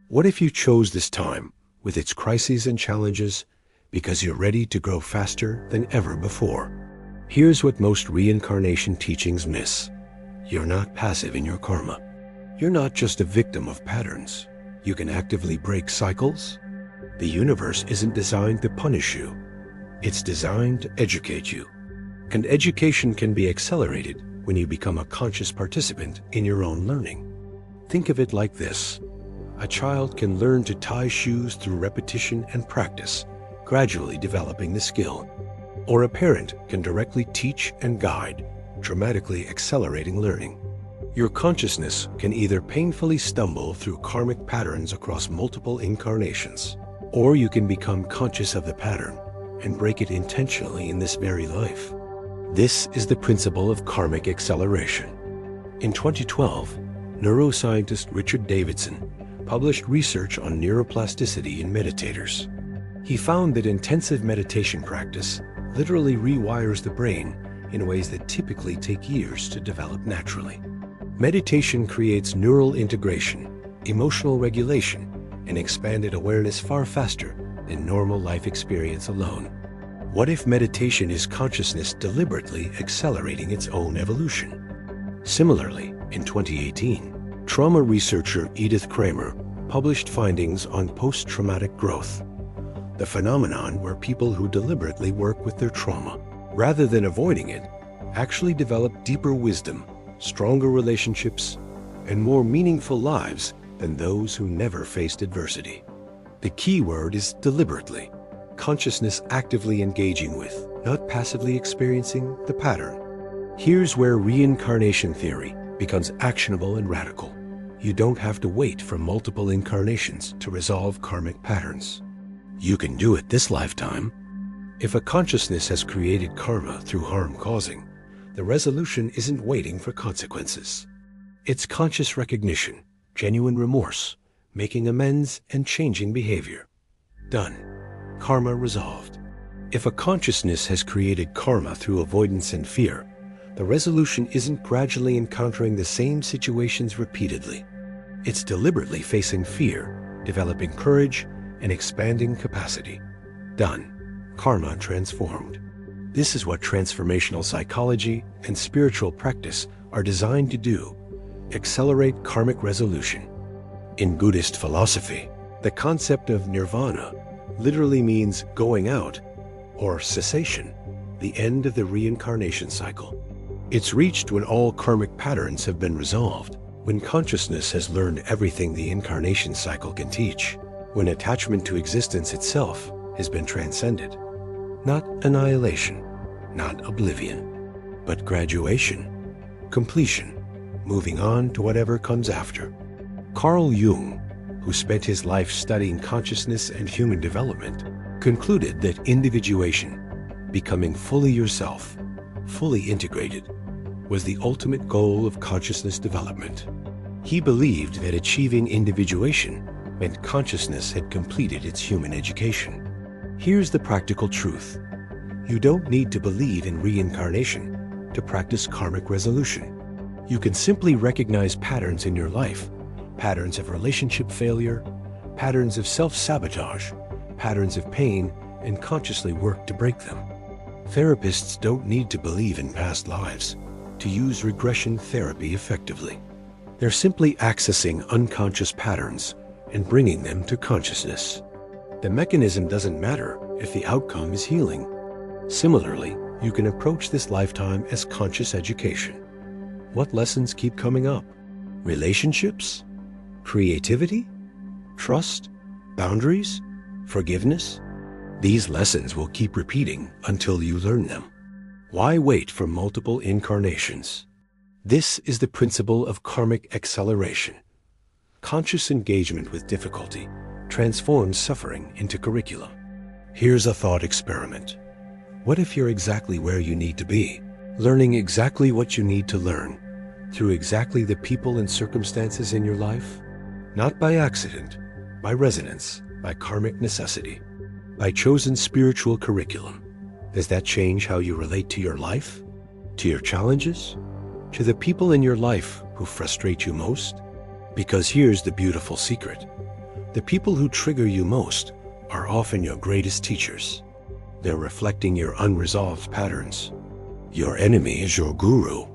What if you chose this time, with its crises and challenges, because you're ready to grow faster than ever before? Here's what most reincarnation teachings miss. You're not passive in your karma. You're not just a victim of patterns. You can actively break cycles. The universe isn't designed to punish you. It's designed to educate you. And education can be accelerated when you become a conscious participant in your own learning. Think of it like this. A child can learn to tie shoes through repetition and practice, gradually developing the skill. Or a parent can directly teach and guide, dramatically accelerating learning. Your consciousness can either painfully stumble through karmic patterns across multiple incarnations, or you can become conscious of the pattern and break it intentionally in this very life. This is the principle of karmic acceleration. In 2012, neuroscientist Richard Davidson published research on neuroplasticity in meditators. He found that intensive meditation practice literally rewires the brain in ways that typically take years to develop naturally. Meditation creates neural integration, emotional regulation, and expanded awareness far faster than normal life experience alone. What if meditation is consciousness deliberately accelerating its own evolution? Similarly, in 2018, trauma researcher Edith Kramer published findings on post-traumatic growth, the phenomenon where people who deliberately work with their trauma, rather than avoiding it, actually develop deeper wisdom, stronger relationships, and more meaningful lives than those who never faced adversity. The key word is deliberately. Consciousness actively engaging with, not passively experiencing, the pattern. Here's where reincarnation theory becomes actionable and radical. You don't have to wait for multiple incarnations to resolve karmic patterns. You can do it this lifetime. If a consciousness has created karma through harm causing, the resolution isn't waiting for consequences. It's conscious recognition, genuine remorse, making amends and changing behavior. Done. Karma resolved. If a consciousness has created karma through avoidance and fear, the resolution isn't gradually encountering the same situations repeatedly. It's deliberately facing fear, developing courage, and expanding capacity. Done. Karma transformed. This is what transformational psychology and spiritual practice are designed to do: accelerate karmic resolution. In Buddhist philosophy, the concept of nirvana literally means going out, or cessation, the end of the reincarnation cycle. It's reached when all karmic patterns have been resolved, when consciousness has learned everything the incarnation cycle can teach, when attachment to existence itself has been transcended. Not annihilation, not oblivion, but graduation, completion, moving on to whatever comes after. Carl Jung, who spent his life studying consciousness and human development, concluded that individuation, becoming fully yourself, fully integrated, was the ultimate goal of consciousness development. He believed that achieving individuation meant consciousness had completed its human education. Here's the practical truth. You don't need to believe in reincarnation to practice karmic resolution. You can simply recognize patterns in your life, patterns of relationship failure, patterns of self-sabotage, patterns of pain, and consciously work to break them. Therapists don't need to believe in past lives to use regression therapy effectively. They're simply accessing unconscious patterns and bringing them to consciousness. The mechanism doesn't matter if the outcome is healing. Similarly, you can approach this lifetime as conscious education. What lessons keep coming up? Relationships? Creativity? Trust? Boundaries? Forgiveness? These lessons will keep repeating until you learn them. Why wait for multiple incarnations? This is the principle of karmic acceleration. Conscious engagement with difficulty transforms suffering into curriculum. Here's a thought experiment. What if you're exactly where you need to be, learning exactly what you need to learn, through exactly the people and circumstances in your life? Not by accident, by resonance, by karmic necessity, by chosen spiritual curriculum. Does that change how you relate to your life, to your challenges, to the people in your life who frustrate you most? Because here's the beautiful secret. The people who trigger you most are often your greatest teachers. They're reflecting your unresolved patterns. Your enemy is your guru.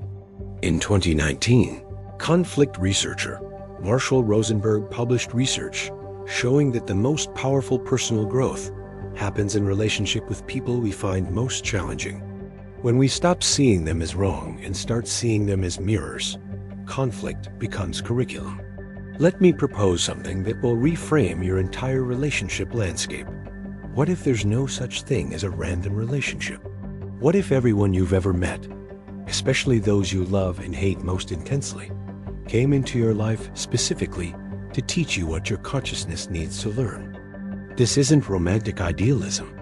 In 2019, conflict researcher Marshall Rosenberg published research showing that the most powerful personal growth happens in relationship with people we find most challenging. When we stop seeing them as wrong and start seeing them as mirrors, conflict becomes curriculum. Let me propose something that will reframe your entire relationship landscape. What if there's no such thing as a random relationship? What if everyone you've ever met, especially those you love and hate most intensely, came into your life specifically to teach you what your consciousness needs to learn? This isn't romantic idealism.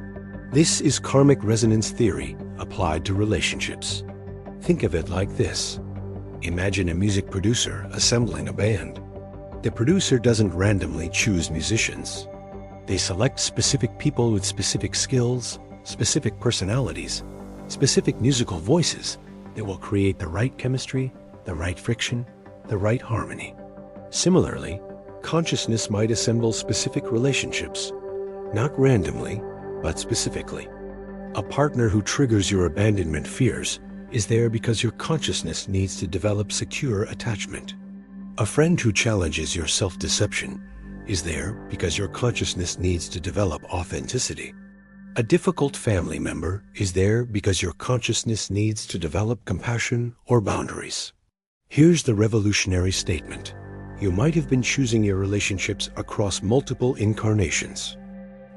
This is karmic resonance theory applied to relationships. Think of it like this. Imagine a music producer assembling a band. The producer doesn't randomly choose musicians. They select specific people with specific skills, specific personalities, specific musical voices that will create the right chemistry, the right friction, the right harmony. Similarly, consciousness might assemble specific relationships, not randomly, but specifically. A partner who triggers your abandonment fears is there because your consciousness needs to develop secure attachment. A friend who challenges your self-deception is there because your consciousness needs to develop authenticity. A difficult family member is there because your consciousness needs to develop compassion or boundaries. Here's the revolutionary statement. You might have been choosing your relationships across multiple incarnations.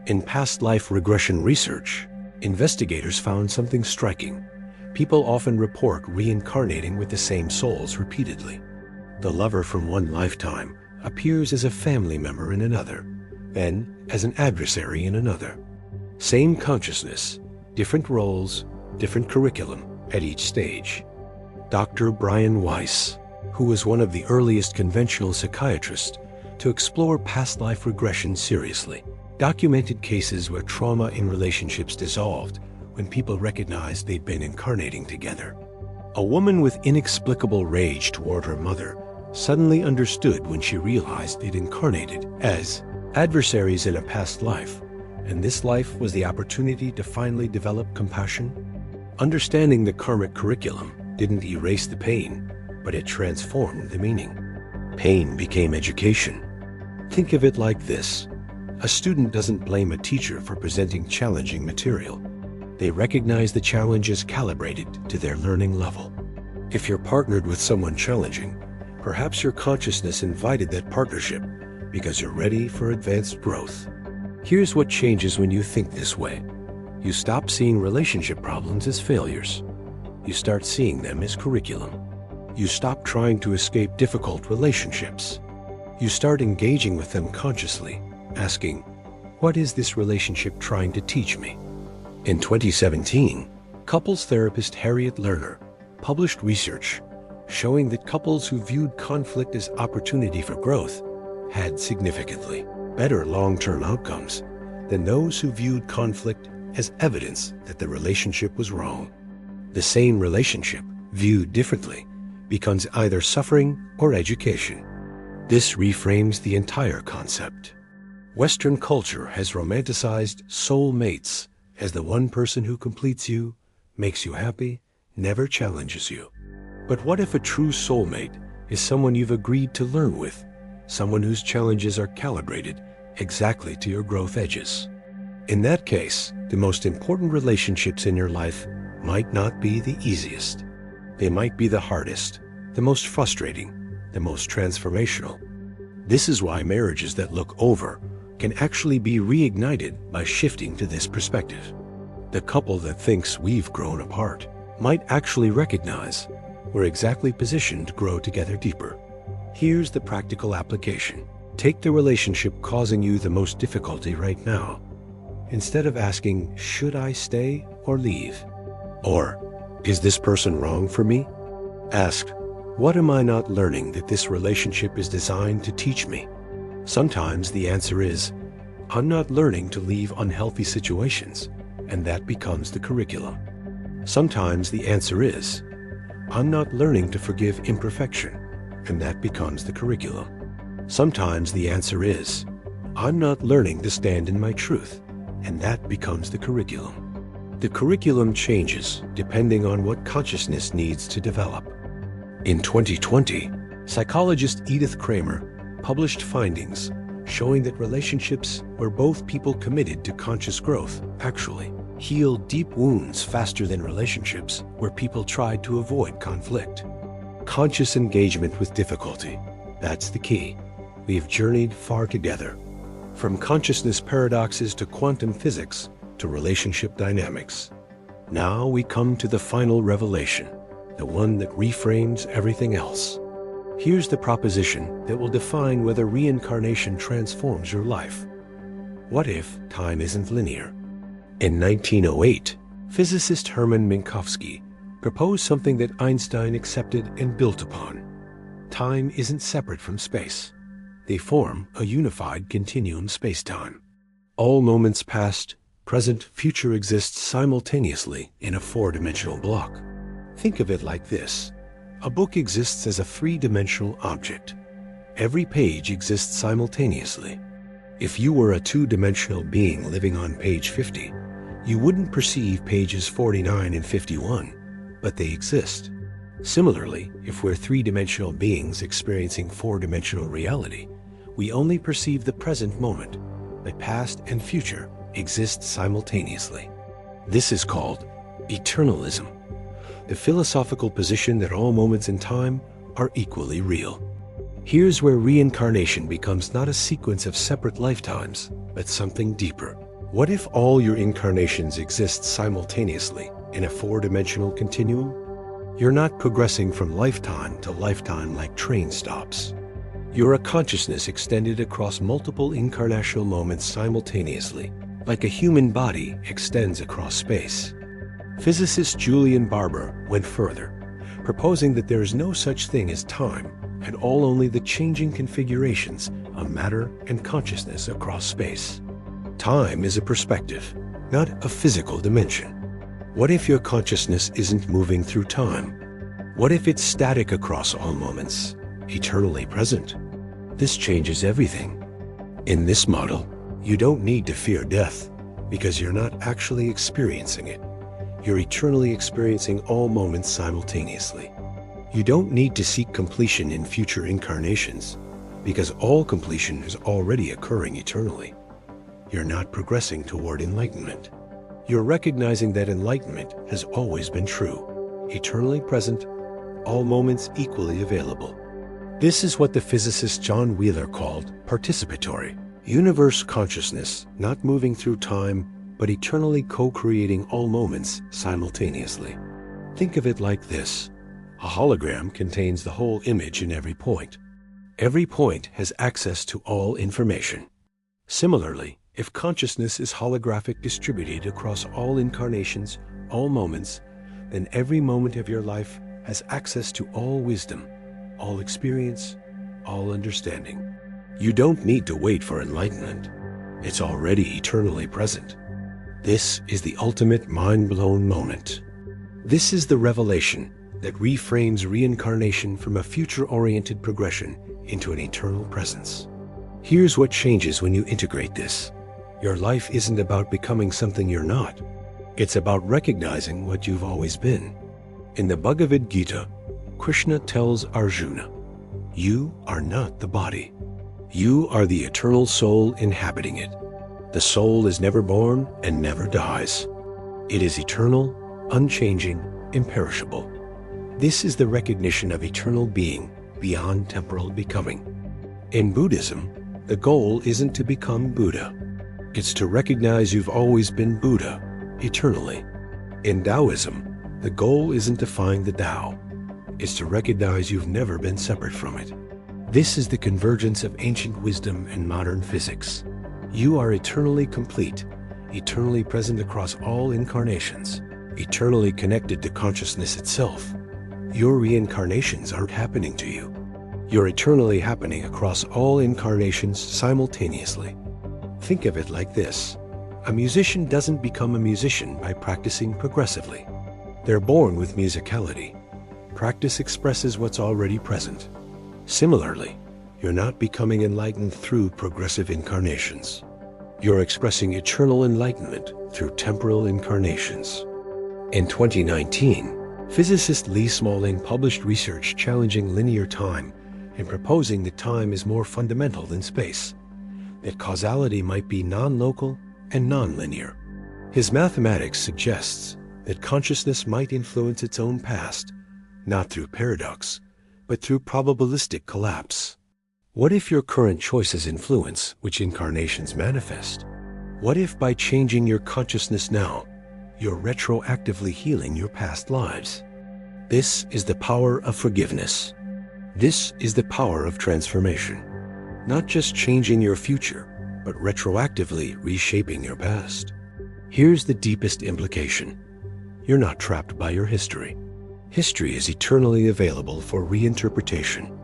In past life regression research, investigators found something striking. People often report reincarnating with the same souls repeatedly. The lover from one lifetime appears as a family member in another, then as an adversary in another. Same consciousness, different roles, different curriculum at each stage. Dr. Brian Weiss, who was one of the earliest conventional psychiatrists to explore past life regression seriously, documented cases where trauma in relationships dissolved when people recognized they'd been incarnating together. A woman with inexplicable rage toward her mother suddenly understood when she realized they'd incarnated as adversaries in a past life, and this life was the opportunity to finally develop compassion. Understanding the karmic curriculum didn't erase the pain, but it transformed the meaning. Pain became education. Think of it like this. A student doesn't blame a teacher for presenting challenging material. They recognize the challenge as calibrated to their learning level. If you're partnered with someone challenging, perhaps your consciousness invited that partnership because you're ready for advanced growth. Here's what changes when you think this way. You stop seeing relationship problems as failures. You start seeing them as curriculum. You stop trying to escape difficult relationships. You start engaging with them consciously, asking, what is this relationship trying to teach me? In 2017, couples therapist Harriet Lerner published research showing that couples who viewed conflict as opportunity for growth had significantly better long-term outcomes than those who viewed conflict as evidence that the relationship was wrong. The same relationship, viewed differently, becomes either suffering or education. This reframes the entire concept. Western culture has romanticized soulmates as the one person who completes you, makes you happy, never challenges you. But what if a true soulmate is someone you've agreed to learn with, someone whose challenges are calibrated exactly to your growth edges? In that case, the most important relationships in your life might not be the easiest. They might be the hardest, the most frustrating, the most transformational. This is why marriages that look over can actually be reignited by shifting to this perspective. The couple that thinks we've grown apart might actually recognize we're exactly positioned to grow together deeper. Here's the practical application. Take the relationship causing you the most difficulty right now. Instead of asking, should I stay or leave? Or, is this person wrong for me? Ask, what am I not learning that this relationship is designed to teach me? Sometimes the answer is, I'm not learning to leave unhealthy situations, and that becomes the curriculum. Sometimes the answer is, I'm not learning to forgive imperfection, and that becomes the curriculum. Sometimes the answer is, I'm not learning to stand in my truth, and that becomes the curriculum. The curriculum changes depending on what consciousness needs to develop. In 2020, psychologist Edith Kramer published findings showing that relationships where both people committed to conscious growth actually heal deep wounds faster than relationships where people tried to avoid conflict. Conscious engagement with difficulty, that's the key. We've journeyed far together, from consciousness paradoxes to quantum physics to relationship dynamics. Now we come to the final revelation, the one that reframes everything else. Here's the proposition that will define whether reincarnation transforms your life. What if time isn't linear? In 1908, physicist Hermann Minkowski proposed something that Einstein accepted and built upon. Time isn't separate from space. They form a unified continuum space-time. All moments past, present, future exist simultaneously in a four-dimensional block. Think of it like this. A book exists as a three-dimensional object. Every page exists simultaneously. If you were a two-dimensional being living on page 50, you wouldn't perceive pages 49 and 51, but they exist. Similarly, if we're three-dimensional beings experiencing four-dimensional reality, we only perceive the present moment, but past and future exist simultaneously. This is called eternalism, the philosophical position that all moments in time are equally real. Here's where reincarnation becomes not a sequence of separate lifetimes, but something deeper. What if all your incarnations exist simultaneously in a four-dimensional continuum? You're not progressing from lifetime to lifetime like train stops. You're a consciousness extended across multiple incarnational moments simultaneously, like a human body extends across space. Physicist Julian Barber went further, proposing that there is no such thing as time, and all only the changing configurations of matter and consciousness across space. Time is a perspective, not a physical dimension. What if your consciousness isn't moving through time? What if it's static across all moments, eternally present? This changes everything. In this model, you don't need to fear death because you're not actually experiencing it. You're eternally experiencing all moments simultaneously. You don't need to seek completion in future incarnations because all completion is already occurring eternally. You're not progressing toward enlightenment. You're recognizing that enlightenment has always been true, eternally present, all moments equally available. This is what the physicist John Wheeler called participatory, universe consciousness, not moving through time, but eternally co-creating all moments simultaneously. Think of it like this. A hologram contains the whole image in every point. Every point has access to all information. Similarly, if consciousness is holographic distributed across all incarnations, all moments, then every moment of your life has access to all wisdom, all experience, all understanding. You don't need to wait for enlightenment. It's already eternally present. This is the ultimate mind-blown moment. This is the revelation that reframes reincarnation from a future-oriented progression into an eternal presence. Here's what changes when you integrate this. Your life isn't about becoming something you're not. It's about recognizing what you've always been. In the Bhagavad Gita, Krishna tells Arjuna, "You are not the body. You are the eternal soul inhabiting it. The soul is never born and never dies. It is eternal, unchanging, imperishable." This is the recognition of eternal being beyond temporal becoming. In Buddhism, the goal isn't to become Buddha. It's to recognize you've always been Buddha, eternally. In Taoism, the goal isn't to find the Tao. It's to recognize you've never been separate from it. This is the convergence of ancient wisdom and modern physics. You are eternally complete, eternally present across all incarnations, eternally connected to consciousness itself. Your reincarnations aren't happening to you. You're eternally happening across all incarnations simultaneously. Think of it like this. A musician doesn't become a musician by practicing progressively. They're born with musicality. Practice expresses what's already present. Similarly, you're not becoming enlightened through progressive incarnations. You're expressing eternal enlightenment through temporal incarnations. In 2019, physicist Lee Smalling published research challenging linear time and proposing that time is more fundamental than space, that causality might be non-local and non-linear. His mathematics suggests that consciousness might influence its own past, not through paradox, but through probabilistic collapse. What if your current choices influence which incarnations manifest? What if by changing your consciousness now, you're retroactively healing your past lives? This is the power of forgiveness. This is the power of transformation. Not just changing your future, but retroactively reshaping your past. Here's the deepest implication. You're not trapped by your history. History is eternally available for reinterpretation.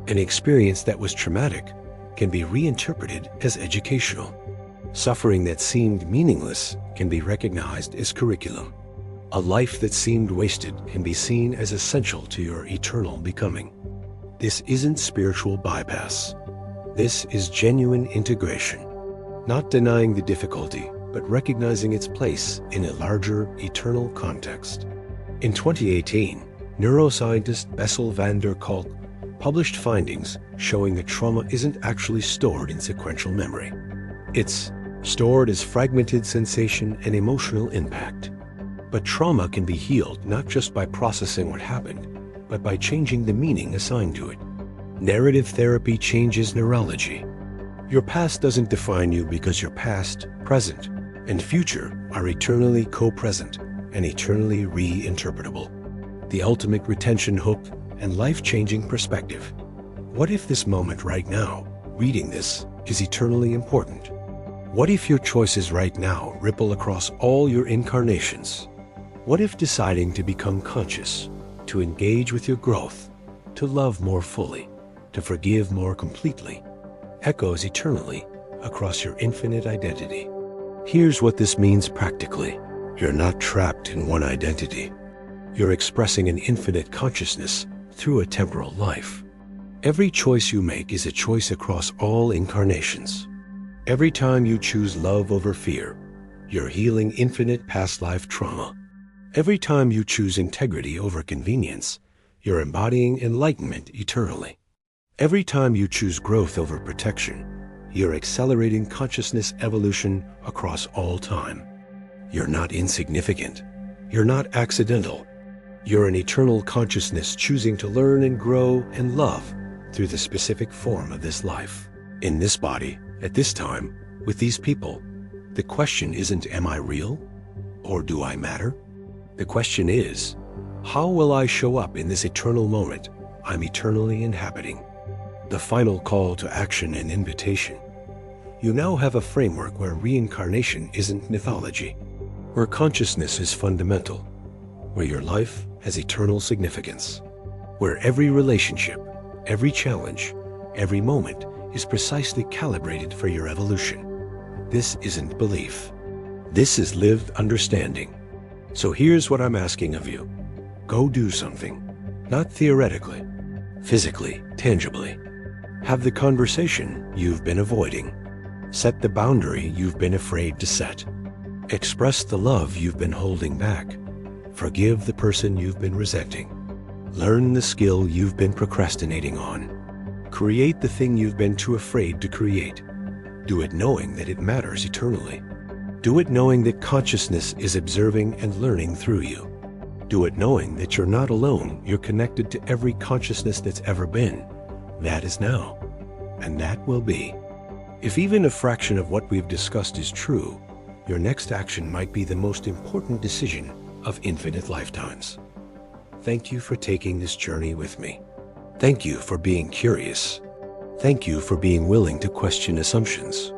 An experience that was traumatic can be reinterpreted as educational. Suffering that seemed meaningless can be recognized as curriculum. A life that seemed wasted can be seen as essential to your eternal becoming. This isn't spiritual bypass. This is genuine integration. Not denying the difficulty, but recognizing its place in a larger, eternal context. In 2018, neuroscientist Bessel van der Kolk published findings showing that trauma isn't actually stored in sequential memory. It's stored as fragmented sensation and emotional impact. But trauma can be healed not just by processing what happened, but by changing the meaning assigned to it. Narrative therapy changes neurology. Your past doesn't define you because your past, present, and future are eternally co-present and eternally reinterpretable. The ultimate retention hook and life-changing perspective. What if this moment right now, reading this, is eternally important? What if your choices right now ripple across all your incarnations? What if deciding to become conscious, to engage with your growth, to love more fully, to forgive more completely, echoes eternally across your infinite identity? Here's what this means practically. You're not trapped in one identity. You're expressing an infinite consciousness through a temporal life. Every choice you make is a choice across all incarnations. Every time you choose love over fear, you're healing infinite past life trauma. Every time you choose integrity over convenience, you're embodying enlightenment eternally. Every time you choose growth over protection, you're accelerating consciousness evolution across all time. You're not insignificant. You're not accidental. You're an eternal consciousness choosing to learn and grow and love through the specific form of this life. In this body, at this time, with these people. The question isn't, am I real? Or do I matter? The question is, how will I show up in this eternal moment I'm eternally inhabiting? The final call to action and invitation. You now have a framework where reincarnation isn't mythology, where consciousness is fundamental, where your life has eternal significance, where every relationship, every challenge, every moment is precisely calibrated for your evolution. This isn't belief. This is lived understanding. So here's what I'm asking of you. Go do something, not theoretically, physically, tangibly. Have the conversation you've been avoiding. Set the boundary you've been afraid to set. Express the love you've been holding back. Forgive the person you've been resenting. Learn the skill you've been procrastinating on. Create the thing you've been too afraid to create. Do it knowing that it matters eternally. Do it knowing that consciousness is observing and learning through you. Do it knowing that you're not alone. You're connected to every consciousness that's ever been. That is now, and that will be. If even a fraction of what we've discussed is true, your next action might be the most important decision of infinite lifetimes. Thank you for taking this journey with me. Thank you for being curious. Thank you for being willing to question assumptions.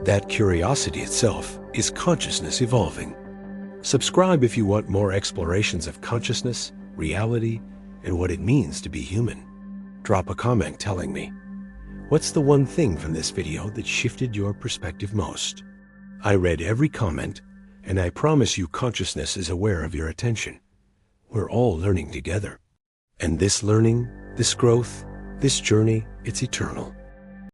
That curiosity itself is consciousness evolving. Subscribe if you want more explorations of consciousness, reality, and what it means to be human. Drop a comment telling me, what's the one thing from this video that shifted your perspective most? I read every comment, and I promise you consciousness is aware of your attention. We're all learning together. And this learning, this growth, this journey, it's eternal.